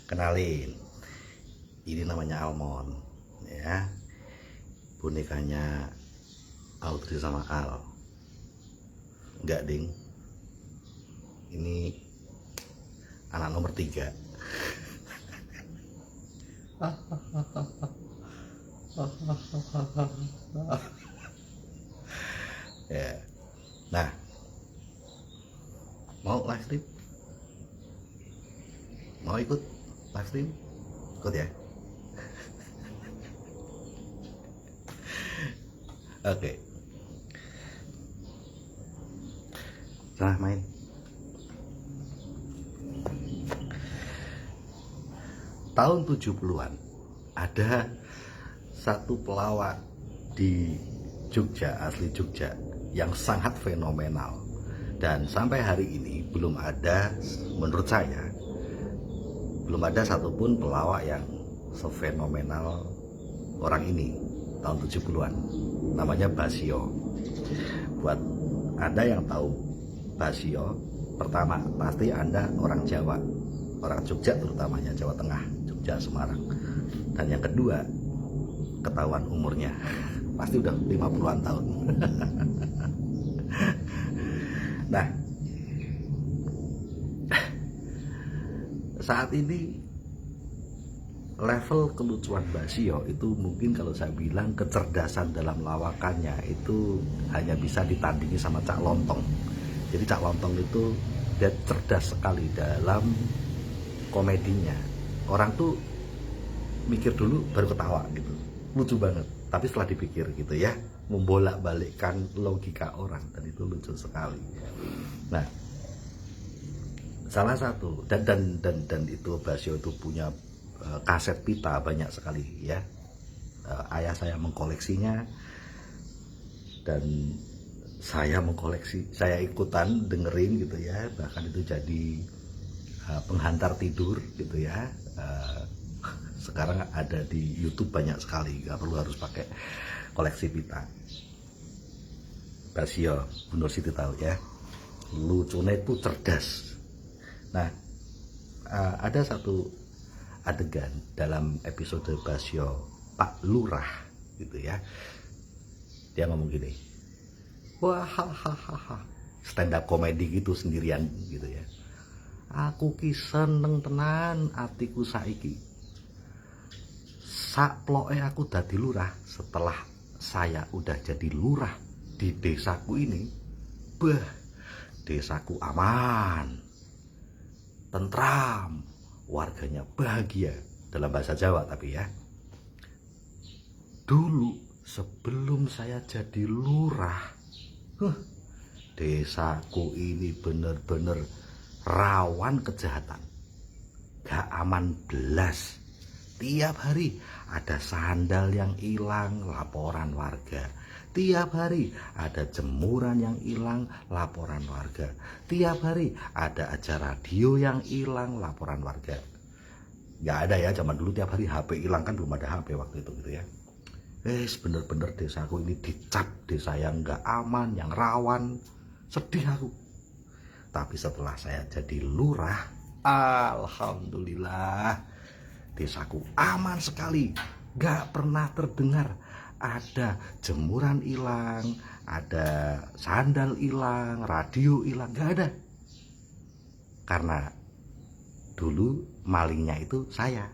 Kenalin, ini namanya Almond, ya, bonekanya Audrey sama Al. Enggak ding, ini anak nomor 3. Ya, nah, mau live stream? Mau ikut live stream? Ikut ya. Oke. Nah, main. Tahun 70-an ada satu pelawak di Jogja, asli Jogja, yang sangat fenomenal. Dan sampai hari ini belum ada, menurut saya, belum ada satupun pelawak yang sefenomenal orang ini tahun 70-an. Namanya Basio. Buat Anda yang tahu Basio, pertama pasti Anda orang Jawa, orang Jogja terutamanya, Jawa Tengah, Jogja, Semarang. Dan yang kedua, ketahuan umurnya. Pasti udah 50-an tahun. Nah, saat ini level kelucuan Basio itu mungkin kalau saya bilang kecerdasan dalam lawakannya itu hanya bisa ditandingi sama Cak Lontong. Jadi Cak Lontong itu dia cerdas sekali dalam komedinya. Orang tuh mikir dulu baru ketawa gitu, lucu banget. Tapi setelah dipikir gitu ya, membolak-balikkan logika orang, dan itu lucu sekali. Nah, salah satu dan itu Basio itu punya kaset pita banyak sekali ya. Ayah saya mengkoleksinya dan saya mengkoleksi, saya ikutan dengerin gitu ya. Bahkan itu jadi penghantar tidur gitu ya. Sekarang ada di YouTube banyak sekali, nggak perlu harus pakai koleksi pita. Basio, Bu Nur Siti tahu ya, lucunya itu cerdas. Nah, ada satu adegan dalam episode Basio Pak Lurah gitu ya, dia ngomong gini, wah hahaha, stand up komedi gitu sendirian gitu ya. Aku ki seneng tenan atiku saiki. Sakploke aku dadi lurah. Setelah saya udah jadi lurah di desaku ini, bah, desaku aman, tentram, warganya bahagia. Dalam bahasa Jawa tapi ya. Dulu sebelum saya jadi lurah, desaku ini bener-bener rawan kejahatan, gak aman belas. Tiap hari ada sandal yang hilang, laporan warga. Tiap hari ada jemuran yang hilang, laporan warga. Tiap hari ada acara radio yang hilang, laporan warga. Gak ada ya, zaman dulu tiap hari HP hilang, kan belum ada HP waktu itu gitu ya. Bener-bener desaku ini dicap desa yang gak aman, yang rawan. Sedih aku. Tapi setelah saya jadi lurah, alhamdulillah, desaku aman sekali. Gak pernah terdengar ada jemuran hilang, ada sandal hilang, radio hilang, gak ada. Karena dulu malingnya itu saya.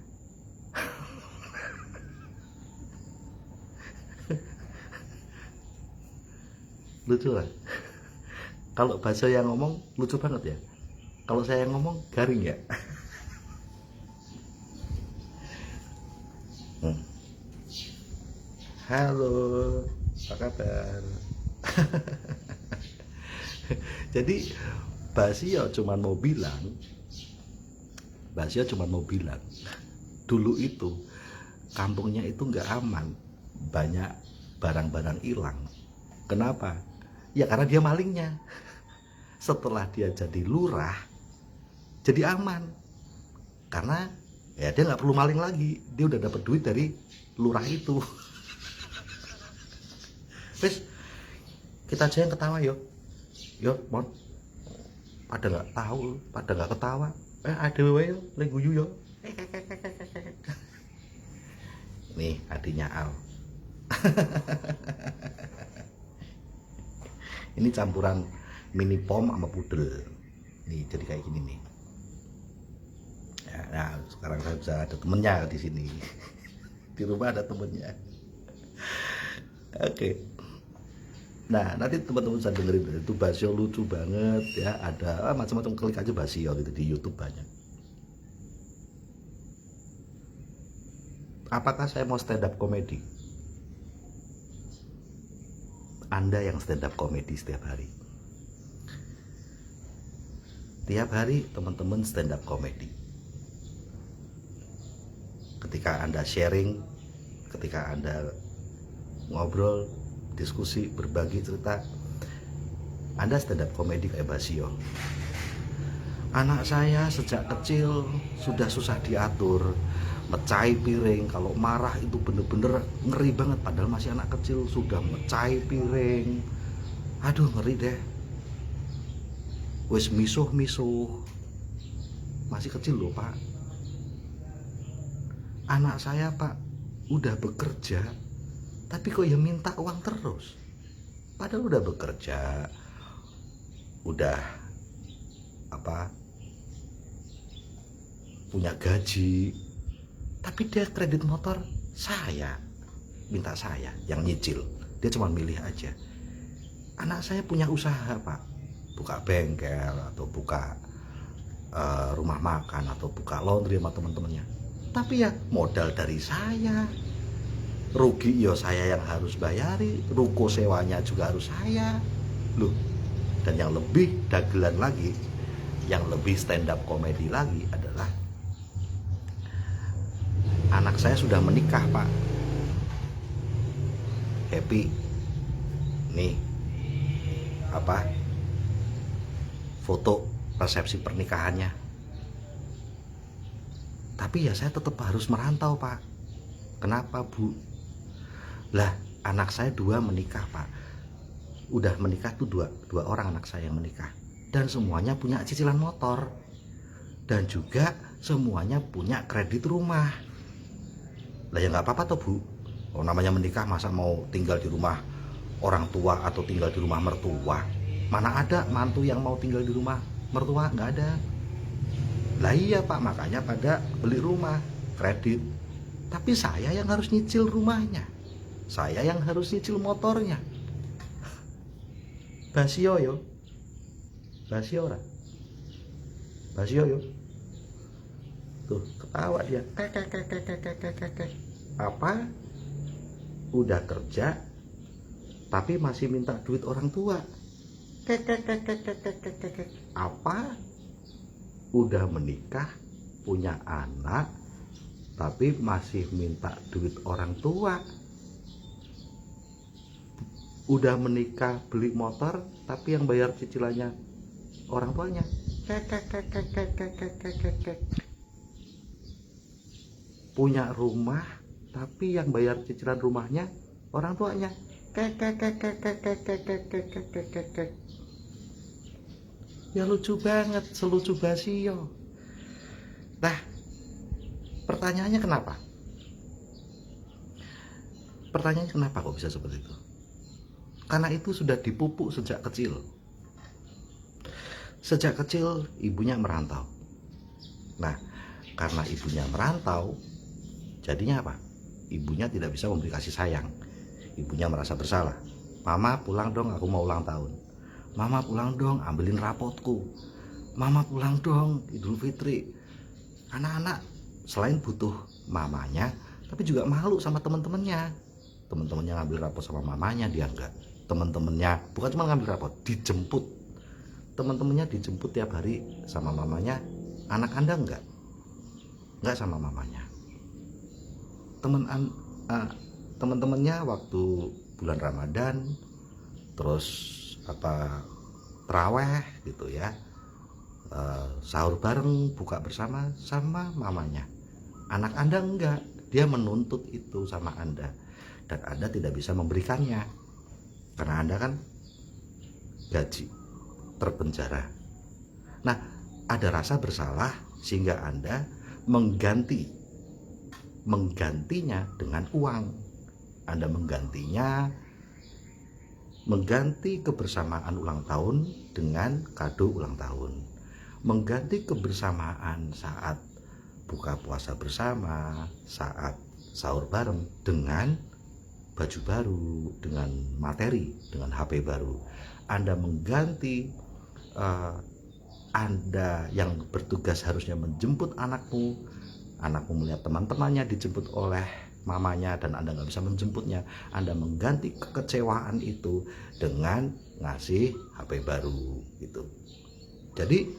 Lucu lah. Kalau bahasa yang ngomong lucu banget ya. Kalau saya yang ngomong garing ya. Halo, apa kabar? Jadi Basio cuman mau bilang, dulu itu kampungnya itu nggak aman, banyak barang-barang hilang. Kenapa? Ya karena dia malingnya. Setelah dia jadi lurah, jadi aman. Karena ya dia nggak perlu maling lagi, dia udah dapat duit dari lurah itu. Wes, kita aja yang ketawa yuk. Yuk, Mon. pada nggak tahu, pada nggak ketawa. Ada wae lagi guyu yo. Nih adiknya Al. Ini campuran mini pom sama pudel. Nih jadi kayak gini nih. Ya, nah sekarang saya bisa ada temennya di sini. Di rumah ada temennya. Oke. Nah nanti teman-teman bisa dengerin itu Basio lucu banget ya. Ada macam-macam, klik aja Basio gitu di YouTube banyak. Apakah saya mau stand up komedi? Anda yang stand up komedi setiap hari. Tiap hari teman-teman stand up komedi. Ketika Anda sharing, ketika Anda ngobrol, diskusi, berbagi cerita, Anda stand up komedi kayak Basio. Anak saya sejak kecil sudah susah diatur, mecahi piring, kalau marah itu bener-bener ngeri banget, padahal masih anak kecil sudah mecahi piring. Aduh ngeri deh. Wes misuh-misuh, masih kecil loh Pak. Anak saya Pak udah bekerja, tapi kok ya minta uang terus. Padahal udah bekerja, udah punya gaji, tapi dia kredit motor saya, minta saya yang nyicil. Dia cuma milih aja. Anak saya punya usaha Pak, buka bengkel atau buka rumah makan atau buka laundry sama teman-temannya, tapi ya modal dari saya. Rugi ya saya yang harus bayari, ruko sewanya juga harus saya loh. Dan yang lebih dagelan lagi, yang lebih stand up komedi lagi adalah anak saya sudah menikah Pak. Happy nih foto resepsi pernikahannya, tapi ya saya tetap harus merantau Pak. Kenapa Bu? Lah anak saya 2 menikah Pak. Udah menikah tuh dua orang anak saya yang menikah, dan semuanya punya cicilan motor, dan juga semuanya punya kredit rumah. Lah ya nggak apa-apa toh Bu. Oh, namanya menikah masa mau tinggal di rumah orang tua atau tinggal di rumah mertua? Mana ada mantu yang mau tinggal di rumah mertua, nggak ada. Lah iya Pak, makanya pada beli rumah kredit. Tapi saya yang harus nyicil rumahnya, saya yang harus nyicil motornya. Basio yo, Basio ora, Basio yo. Tuh ketawa dia. Apa? Udah kerja tapi masih minta duit orang tua. Apa? Udah menikah, punya anak, tapi masih minta duit orang tua. Udah menikah, beli motor, tapi yang bayar cicilannya orang tuanya. Punya rumah, tapi yang bayar cicilan rumahnya orang tuanya. Ya lucu banget, selucu Basio. Nah, pertanyaannya kenapa? Pertanyaannya kenapa kok bisa seperti itu? Karena itu sudah dipupuk sejak kecil. Sejak kecil ibunya merantau. Nah, karena ibunya merantau, jadinya apa? Ibunya tidak bisa memberi kasih sayang. Ibunya merasa bersalah. Mama pulang dong, aku mau ulang tahun. Mama pulang dong, ambilin rapotku. Mama pulang dong, Idul Fitri. Anak-anak selain butuh mamanya, tapi juga malu sama teman-temannya. Teman-temannya ngambil rapot sama mamanya, dia enggak. Teman-temannya bukan cuma ngambil rapot, dijemput. Teman-temannya dijemput tiap hari sama mamanya. Anak Anda enggak sama mamanya. Teman-temannya waktu bulan Ramadan, terus terawih gitu ya, sahur bareng, buka bersama sama mamanya. Anak Anda enggak, dia menuntut itu sama Anda, dan Anda tidak bisa memberikannya karena Anda kan gaji terpenjara. Nah, ada rasa bersalah sehingga Anda menggantinya dengan uang. Anda mengganti kebersamaan ulang tahun dengan kado ulang tahun, mengganti kebersamaan saat buka puasa bersama, saat sahur bareng dengan baju baru, dengan materi, dengan HP baru. Anda mengganti Anda yang bertugas harusnya menjemput anakmu melihat teman-temannya dijemput oleh mamanya dan Anda nggak bisa menjemputnya. Anda mengganti kekecewaan itu dengan ngasih HP baru gitu. Jadi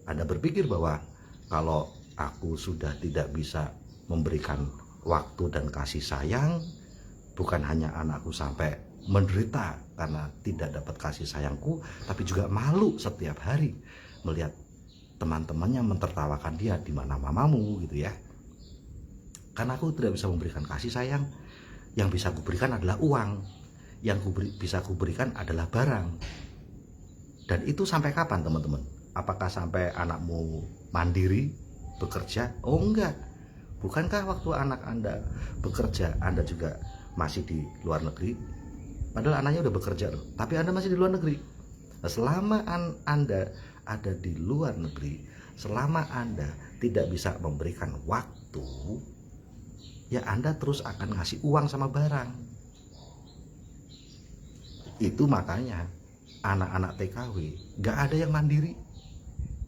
Anda berpikir bahwa kalau aku sudah tidak bisa memberikan waktu dan kasih sayang, bukan hanya anakku sampai menderita karena tidak dapat kasih sayangku, tapi juga malu setiap hari melihat teman-temannya mentertawakan dia, di mana mamamu gitu ya. Karena aku tidak bisa memberikan kasih sayang, yang bisa kuberikan adalah uang, yang bisa kuberikan adalah barang. Dan itu sampai kapan teman-teman? Apakah sampai anakmu mandiri bekerja? Oh enggak. Bukankah waktu anak Anda bekerja Anda juga masih di luar negeri? Padahal anaknya udah bekerja loh, tapi Anda masih di luar negeri. Nah, selama Anda ada di luar negeri, selama Anda tidak bisa memberikan waktu, ya Anda terus akan ngasih uang sama barang. Itu makanya anak-anak TKW gak ada yang mandiri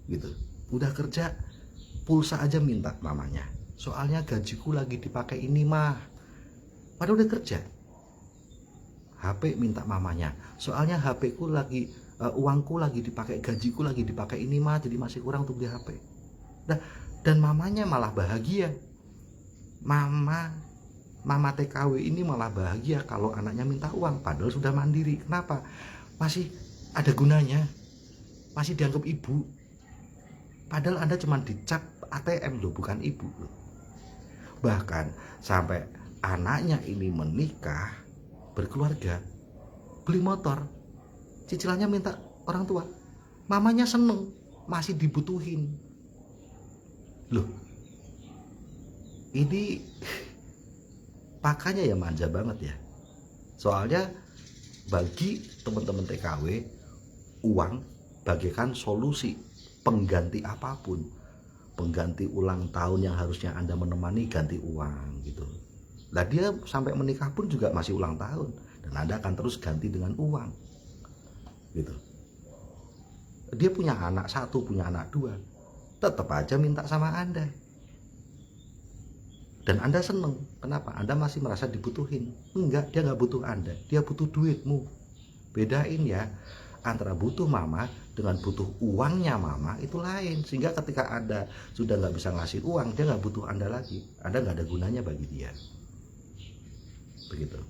gitu. Udah kerja, pulsa aja minta mamanya, soalnya gajiku lagi dipakai ini mah. Padahal udah kerja. HP minta mamanya, soalnya HP ku lagi uangku lagi dipakai, gajiku lagi dipakai ini mah, jadi masih kurang untuk beli HP. Dan mamanya malah bahagia. Mama TKW ini malah bahagia kalau anaknya minta uang, padahal sudah mandiri. Kenapa? Masih ada gunanya, masih dianggap ibu. Padahal Anda cuma dicap ATM loh, bukan ibu loh. Bahkan sampai anaknya ini menikah, berkeluarga, beli motor, cicilannya minta orang tua, mamanya seneng, masih dibutuhin loh. Ini makanya ya manja banget ya. Soalnya bagi teman-teman TKW, uang bagaikan solusi pengganti apapun. Pengganti ulang tahun yang harusnya Anda menemani, ganti uang gitu. Lah dia sampai menikah pun juga masih ulang tahun, dan Anda akan terus ganti dengan uang gitu. Dia punya anak satu, punya anak dua, tetap aja minta sama Anda. Dan Anda seneng. Kenapa? Anda masih merasa dibutuhin. Enggak, dia nggak butuh Anda, dia butuh duitmu. Bedain ya, antara butuh mama dengan butuh uangnya mama itu lain. Sehingga ketika Anda sudah nggak bisa ngasih uang, dia nggak butuh Anda lagi. Anda nggak ada gunanya bagi dia. Begitu.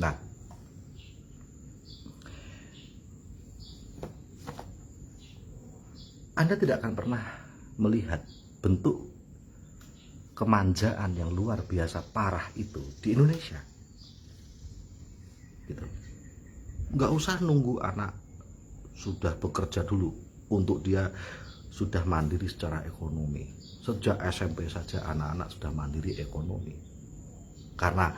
Nah, Anda tidak akan pernah melihat bentuk kemanjaan yang luar biasa parah itu di Indonesia gitu. Nggak usah nunggu anak sudah bekerja dulu untuk dia sudah mandiri secara ekonomi. Sejak SMP saja anak-anak sudah mandiri ekonomi, karena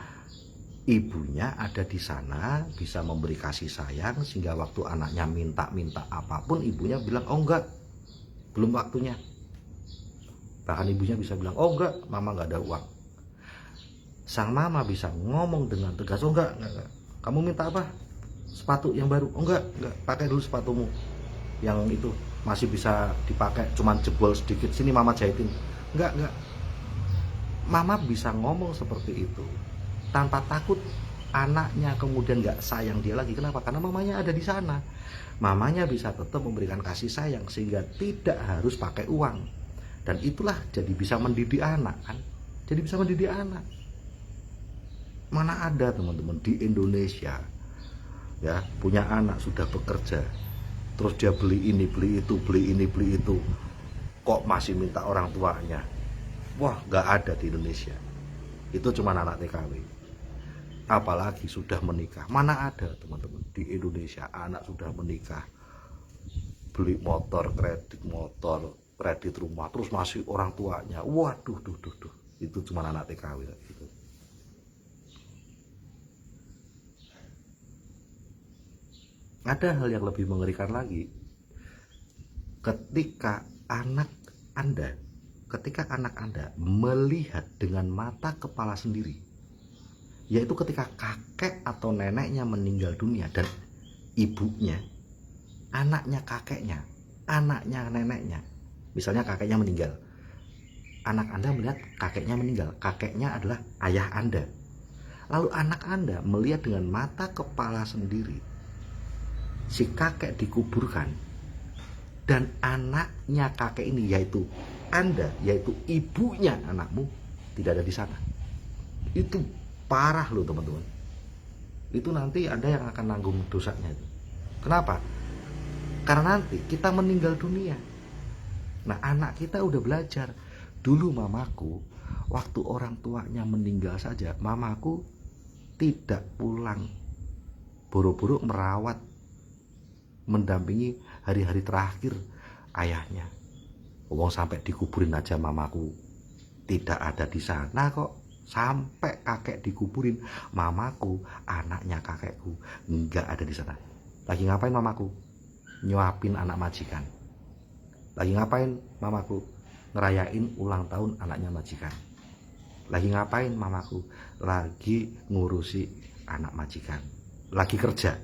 ibunya ada di sana bisa memberi kasih sayang, sehingga waktu anaknya minta apapun ibunya bilang oh enggak, belum waktunya. Bahkan ibunya bisa bilang, oh enggak, mama nggak ada uang. Sang mama bisa ngomong dengan tegas, oh enggak. Kamu minta apa? Sepatu yang baru? Oh enggak, pakai dulu sepatumu. Yang itu masih bisa dipakai, cuman jebol sedikit, sini mama jahitin. Enggak. Mama bisa ngomong seperti itu tanpa takut anaknya kemudian nggak sayang dia lagi. Kenapa? Karena mamanya ada di sana. Mamanya bisa tetap memberikan kasih sayang sehingga tidak harus pakai uang. Dan itulah jadi bisa mendidik anak kan. Jadi bisa mendidik anak. Mana ada teman-teman di Indonesia ya punya anak sudah bekerja, terus dia beli ini, beli itu, beli ini, beli itu, kok masih minta orang tuanya. Wah, gak ada di Indonesia. Itu cuma anak TKW. Apalagi sudah menikah. Mana ada teman-teman di Indonesia anak sudah menikah beli motor, kredit rumah, terus masih orang tuanya. Waduh, itu cuma anak TKW gitu. Ada hal yang lebih mengerikan lagi, ketika anak Anda melihat dengan mata kepala sendiri, yaitu ketika kakek atau neneknya meninggal dunia dan ibunya, anaknya kakeknya, anaknya neneknya, misalnya kakeknya meninggal, anak Anda melihat kakeknya meninggal, kakeknya adalah ayah Anda, lalu anak Anda melihat dengan mata kepala sendiri si kakek dikuburkan dan anaknya kakek ini, yaitu Anda, yaitu ibunya anakmu, tidak ada di sana. Itu parah loh teman-teman. Itu nanti Anda yang akan nanggung dosanya itu. Kenapa? Karena nanti kita meninggal dunia. Nah, anak kita udah belajar. Dulu mamaku, waktu orang tuanya meninggal saja, mamaku tidak pulang, buru-buru merawat, mendampingi hari-hari terakhir ayahnya. Wong sampai dikuburin aja mamaku tidak ada di sana kok. Sampai kakek dikuburin, mamaku, anaknya kakekku, nggak ada di sana. Lagi ngapain mamaku? Nyuapin anak majikan. Lagi ngapain mamaku? Ngerayain ulang tahun anaknya majikan. Lagi ngapain mamaku? Lagi ngurusi anak majikan. Lagi kerja.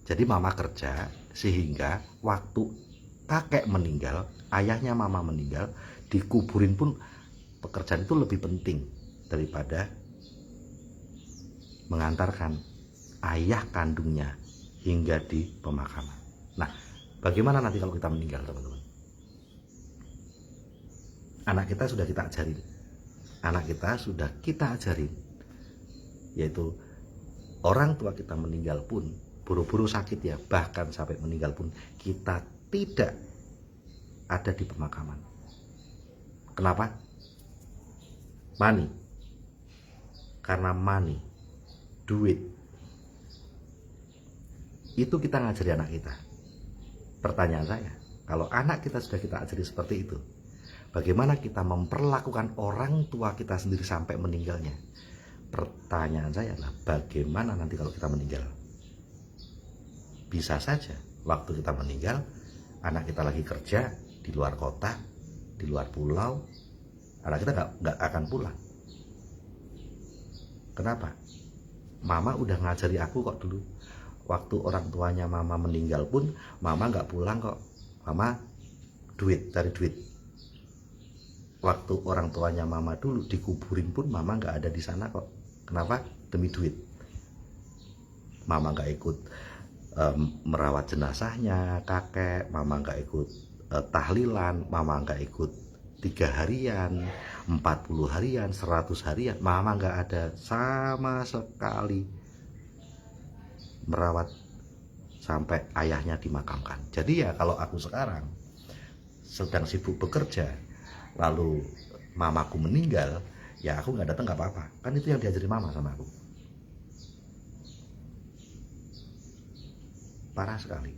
Jadi mama kerja sehingga waktu kakek meninggal, ayahnya mama meninggal, dikuburin pun pekerjaan itu lebih penting daripada mengantarkan ayah kandungnya hingga di pemakaman. Nah, bagaimana nanti kalau kita meninggal, teman-teman? Anak kita sudah kita ajarin, yaitu orang tua kita meninggal pun buru-buru sakit ya, bahkan sampai meninggal pun kita tidak ada di pemakaman. Kenapa? Money. Karena money, duit. Itu kita ngajari anak kita. Pertanyaan saya, kalau anak kita sudah kita ajari seperti itu, bagaimana kita memperlakukan orang tua kita sendiri sampai meninggalnya? Pertanyaan saya adalah, bagaimana nanti kalau kita meninggal? Bisa saja waktu kita meninggal, anak kita lagi kerja di luar kota, di luar pulau, anak kita nggak akan pulang. Kenapa? Mama udah ngajari aku kok dulu. Waktu orang tuanya mama meninggal pun, mama nggak pulang kok. Mama cari duit. Waktu orang tuanya mama dulu dikuburin pun, mama nggak ada di sana kok. Kenapa? Demi duit. Mama nggak ikut merawat jenazahnya kakek, mama nggak ikut tahlilan, mama nggak ikut 3 harian, 40 harian, 100 harian, mama nggak ada sama sekali merawat sampai ayahnya dimakamkan. Jadi ya kalau aku sekarang sedang sibuk bekerja, lalu mamaku meninggal, ya aku nggak datang nggak apa-apa, kan itu yang diajari mama sama aku. Parah sekali.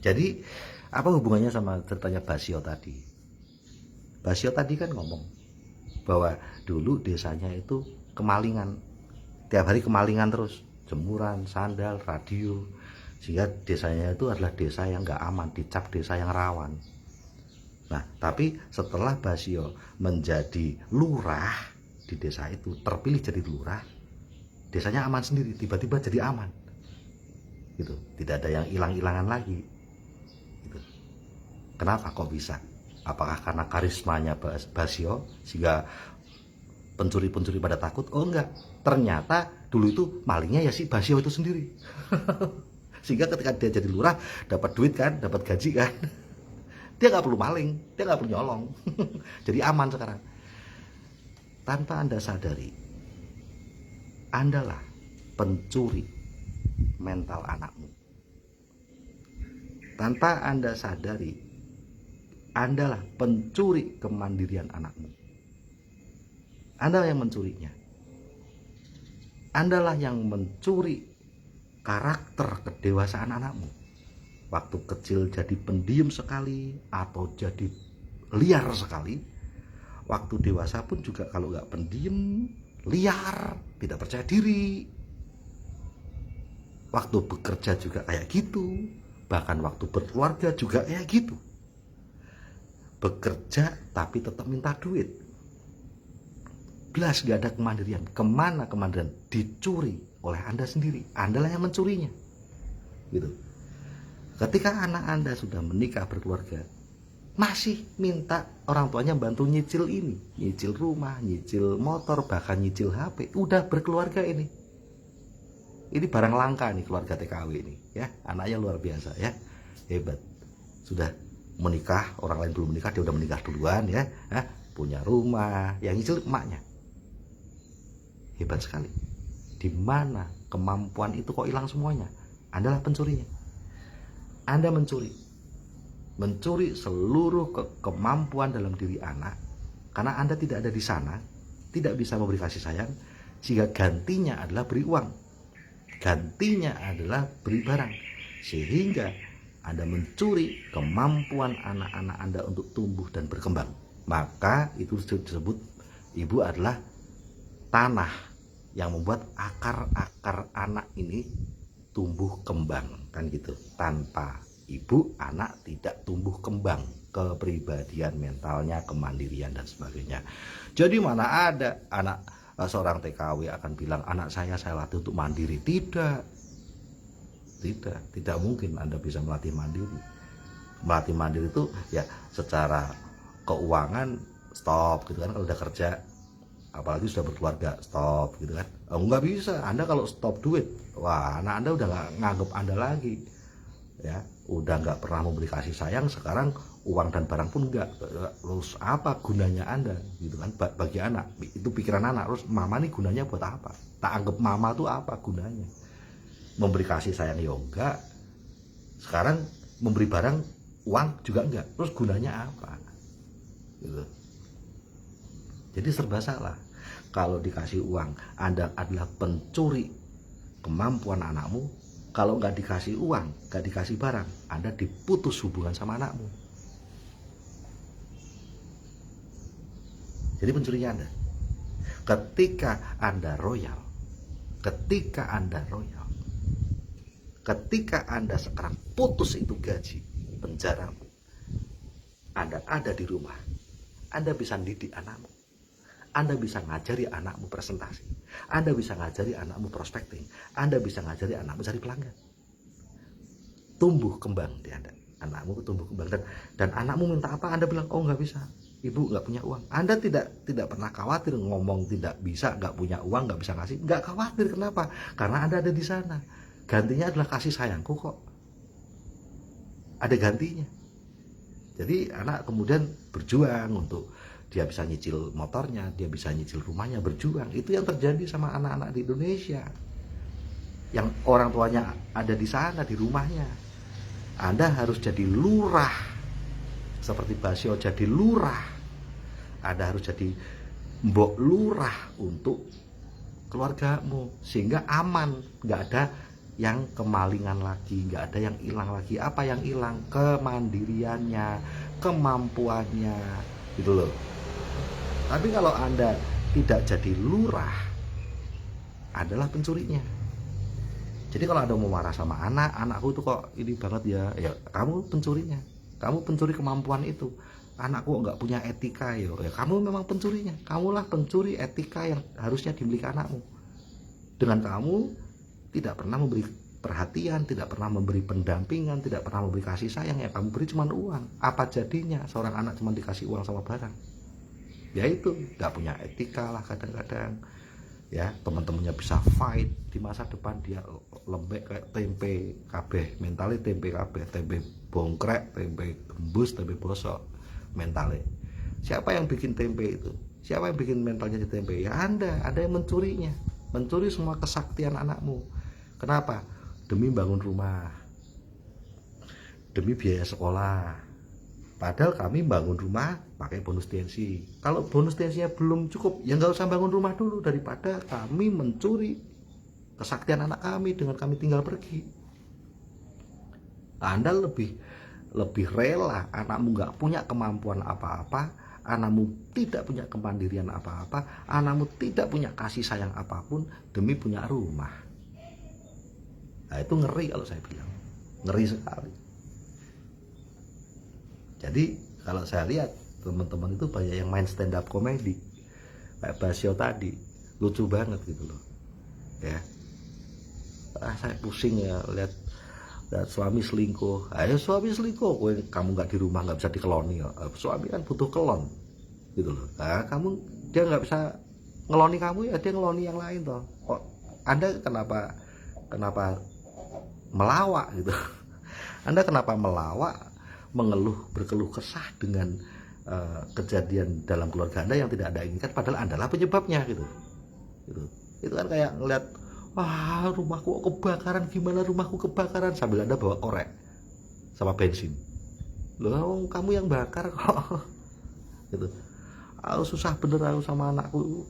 Jadi apa hubungannya sama ceritanya Basio tadi? Basio tadi kan ngomong bahwa dulu desanya itu kemalingan, tiap hari kemalingan terus, jemuran, sandal, radio, sehingga desanya itu adalah desa yang nggak aman, dicap desa yang rawan. Nah, tapi setelah Basio menjadi lurah di desa itu, terpilih jadi lurah, desanya aman sendiri, tiba-tiba jadi aman. Gitu, tidak ada yang hilang-hilangan lagi. Gitu. Kenapa kok bisa? Apakah karena karismanya Basio sehingga pencuri-pencuri pada takut? Oh enggak, ternyata dulu itu malingnya ya si Basio itu sendiri. Sehingga ketika dia jadi lurah, dapat duit kan, dapat gaji kan, dia nggak perlu maling, dia nggak perlu nyolong. Jadi aman sekarang. Tanpa Anda sadari, Andalah pencuri mental anakmu. Tanpa Anda sadari, Andalah pencuri kemandirian anakmu. Anda yang mencurinya. Andalah yang mencuri karakter kedewasaan anakmu. waktu kecil jadi pendiam sekali atau jadi liar sekali, waktu dewasa pun juga kalau nggak pendiam, liar, tidak percaya diri. Waktu bekerja juga kayak gitu, bahkan waktu berkeluarga juga kayak gitu. Bekerja tapi tetap minta duit, belas gak ada kemandirian. Kemana kemandirian? Dicuri oleh Anda sendiri. Anda lah yang mencurinya, gitu. Ketika anak Anda sudah menikah berkeluarga, masih minta orang tuanya bantu nyicil ini, nyicil rumah, nyicil motor, bahkan nyicil HP. Udah berkeluarga ini barang langka nih keluarga TKW ini, ya. Anaknya luar biasa, ya, hebat. Sudah menikah, orang lain belum menikah, dia udah menikah duluan, ya. Punya rumah, yang nyicil emaknya. Hebat sekali. Di mana kemampuan itu kok hilang semuanya? Anda lah pencurinya. Anda mencuri seluruh kemampuan dalam diri anak, karena Anda tidak ada di sana, tidak bisa memberi kasih sayang, sehingga gantinya adalah beri uang, gantinya adalah beri barang, sehingga Anda mencuri kemampuan anak-anak Anda untuk tumbuh dan berkembang. Maka itu disebut ibu adalah tanah yang membuat akar-akar anak ini tumbuh kembang, kan gitu. Tanpa ibu, anak tidak tumbuh kembang kepribadian, mentalnya, kemandirian dan sebagainya. Jadi mana ada anak seorang TKW akan bilang anak saya latih untuk mandiri. Tidak mungkin Anda bisa melatih mandiri. Melatih mandiri itu ya secara keuangan stop gitu kan, kalau udah kerja, apalagi sudah berkeluarga, stop gitu kan. Nggak bisa. Anda kalau stop duit, wah, anak Anda udah nggak nganggap Anda lagi, ya. Udah nggak pernah memberi kasih sayang. Sekarang uang dan barang pun nggak. Terus apa gunanya Anda gitu kan? Bagi anak itu pikiran anak. Terus mama nih gunanya buat apa? Tak anggap mama tuh apa gunanya? Memberi kasih sayang ya enggak. Sekarang memberi barang, uang juga enggak. Terus gunanya apa? Gitu. Jadi serba salah. Kalau dikasih uang, Anda adalah pencuri kemampuan anakmu. Kalau nggak dikasih uang, nggak dikasih barang, Anda diputus hubungan sama anakmu. Jadi pencurinya Anda. Ketika Anda royal, ketika Anda sekarang putus itu gaji, penjara, Anda ada di rumah, Anda bisa didik anakmu. Anda bisa ngajari anakmu presentasi. Anda bisa ngajari anakmu prospecting. Anda bisa ngajari anakmu cari pelanggan. Tumbuh kembang di Anda. Anakmu tumbuh kembang. Dan anakmu minta apa, Anda bilang, oh nggak bisa. Ibu nggak punya uang. Anda tidak pernah khawatir ngomong tidak bisa, nggak punya uang, nggak bisa ngasih. Nggak khawatir, kenapa? Karena Anda ada di sana. Gantinya adalah kasih sayangku kok. Ada gantinya. Jadi anak kemudian berjuang untuk dia bisa nyicil motornya, dia bisa nyicil rumahnya, berjuang. Itu yang terjadi sama anak-anak di Indonesia. Yang orang tuanya ada di sana, di rumahnya. Anda harus jadi lurah. Seperti Basio jadi lurah. Anda harus jadi mbok lurah untuk keluargamu. Sehingga aman. Nggak ada yang kemalingan lagi, nggak ada yang hilang lagi. Apa yang hilang? Kemandiriannya, kemampuannya. Gitu loh. Tapi kalau Anda tidak jadi lurah, adalah pencurinya. Jadi kalau Anda mau marah sama anakku itu kok ini banget ya kamu pencurinya. Kamu pencuri kemampuan itu. Anakku nggak punya etika ya kamu memang pencurinya. Kamulah pencuri etika yang harusnya dimiliki anakmu. Dengan kamu tidak pernah memberi perhatian, tidak pernah memberi pendampingan, tidak pernah memberi kasih sayang, yang kamu beri cuma uang. Apa jadinya seorang anak cuma dikasih uang sama barang? Ya itu, nggak punya etika lah kadang-kadang. Ya, teman-temannya bisa fight di masa depan, dia lembek kayak tempe kabeh, mentalnya tempe kabeh, tempe bongkrek, tempe gembus, tempe bosok, mentalnya. Siapa yang bikin tempe itu? Siapa yang bikin mentalnya di tempe? Ya Anda yang mencurinya, mencuri semua kesaktian anakmu. Kenapa? Demi bangun rumah, demi biaya sekolah. Padahal kami bangun rumah pakai bonus tensi. Kalau bonus tensinya belum cukup, ya nggak usah bangun rumah dulu, daripada kami mencuri kesaktian anak kami dengan kami tinggal pergi. Anda lebih rela anakmu nggak punya kemampuan apa-apa, anakmu tidak punya kemandirian apa-apa, anakmu tidak punya kasih sayang apapun demi punya rumah. Nah, itu ngeri kalau saya bilang, ngeri sekali. Jadi kalau saya lihat teman-teman itu banyak yang main stand up komedi kayak Basio tadi, lucu banget gitu loh ya. Saya pusing ya lihat suami selingkuh. Ayo suami selingkuh, kamu nggak di rumah, nggak bisa dikeloni ya. Suami kan butuh kelon gitu loh. Nah, dia nggak bisa ngeloni kamu, ya dia ngeloni yang lain toh. Kok Anda kenapa melawak gitu? Anda kenapa melawak, berkeluh kesah dengan kejadian dalam keluarga Anda yang tidak Anda inginkan, padahal Anda lah penyebabnya gitu. Itu kan kayak ngeliat, wah rumahku kebakaran, gimana rumahku kebakaran, sambil Anda bawa korek sama bensin. Loh, kamu yang bakar kok. Gitu. Aku susah bener aku sama anakku,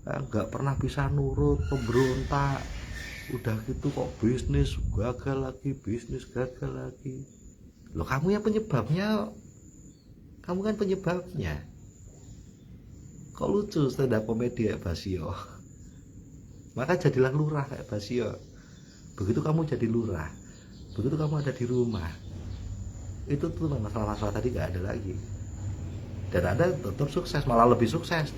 nggak pernah bisa nurut, pemberontak. Udah gitu kok bisnis gagal lagi, Loh, kamu yang penyebabnya. Kamu kan penyebabnya. Kok lucu stand up komedi kayak Basio. Maka jadilah lurah kayak Basio. Begitu kamu jadi lurah, begitu kamu ada di rumah, itu tuh masalah-masalah tadi gak ada lagi. Dan Anda tetap sukses, malah lebih sukses.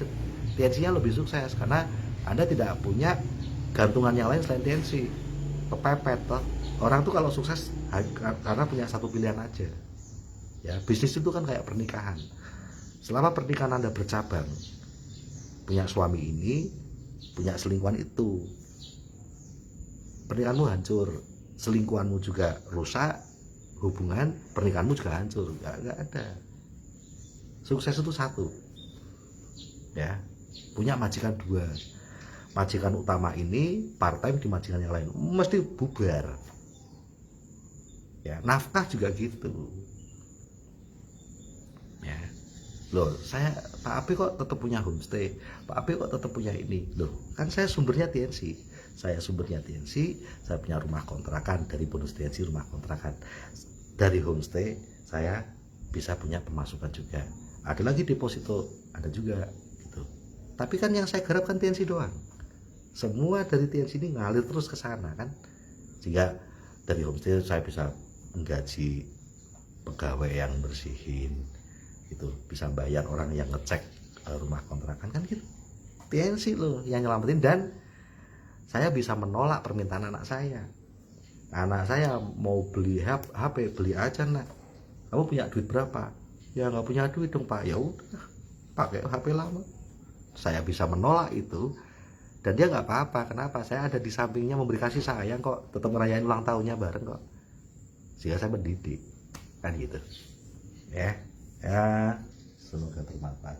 Tensinya lebih sukses karena Anda tidak punya gantungan yang lain selain tensi. Kepepet toh. Orang tuh kalau sukses karena punya satu pilihan aja. Ya, bisnis itu kan kayak pernikahan. Selama pernikahan Anda bercabang, punya suami ini, punya selingkuhan itu, pernikahanmu hancur, selingkuhanmu juga rusak, hubungan pernikahanmu juga hancur. Gak ada. Sukses itu satu, ya, punya majikan dua. Majikan utama ini part time di majikan yang lain, mesti bubar. Ya, nafkah juga gitu. Ya, loh, Pak Api kok tetap punya homestay, Pak Api kok tetap punya ini. Loh, kan saya sumbernya TNC, saya punya rumah kontrakan, dari bonus TNC rumah kontrakan, dari homestay saya bisa punya pemasukan juga, ada lagi deposito, ada juga gitu. Tapi kan yang saya garap kan TNC doang, semua dari TNC ini ngalir terus ke sana kan, sehingga dari homestay saya bisa menggaji pegawai yang bersihin, itu bisa bayar orang yang ngecek rumah kontrakan kan gitu. TNC loh yang nyelamatin. Dan saya bisa menolak permintaan anak saya. Anak saya mau beli HP, beli aja nak. Kamu punya duit berapa? Ya nggak punya duit dong Pak. Ya udah, pakai HP lama. Saya bisa menolak itu. Dan dia nggak apa-apa. Kenapa? Saya ada di sampingnya memberi kasih sayang kok. Tetap merayain ulang tahunnya bareng kok. Sehingga saya mendidik kan gitu. Ya, semoga bermanfaat.